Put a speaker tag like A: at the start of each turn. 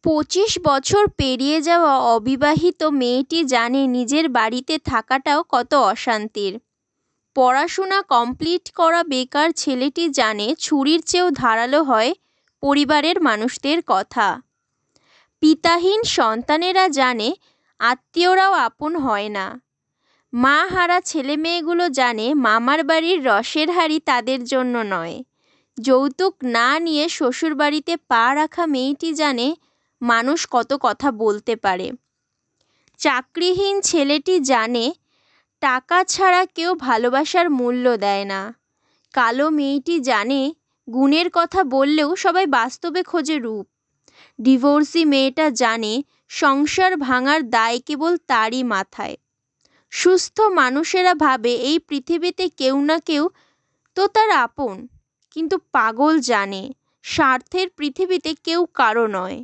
A: 25 বছর পেরিয়ে যাওয়া অবিবাহিত মেয়েটি জানে নিজের বাড়িতে থাকাটাও কত অশান্তির। পড়াশোনা কমপ্লিট করা বেকার ছেলেটি জানে ছুরির চেয়েও ধারালো হয় পরিবারের মানুষদের কথা। পিতাহীন সন্তানেরা জানে আত্মীয়রাও আপন হয় না। মা হারা ছেলেমেয়েগুলো জানে মামার বাড়ির রসের হাঁড়ি তাদের জন্য নয়। যৌতুক না নিয়ে শ্বশুরবাড়িতে পা রাখা মেয়েটি জানে মানুষ কত কথা বলতে পারে। চাকরিহীন ছেলেটি জানে টাকা ছাড়া কেউ ভালোবাসার মূল্য দেয় না। কালো মেয়েটি জানে গুণের কথা বললেও সবাই বাস্তবে খোঁজে রূপ। ডিভোর্সি মেয়েটা জানে সংসার ভাঙার দায় কেবল তারই মাথায়। সুস্থ মানুষেরা ভাবে এই পৃথিবীতে কেউ না কেউ তো তার আপন, কিন্তু পাগল জানে স্বার্থের পৃথিবীতে কেউ কারো নয়।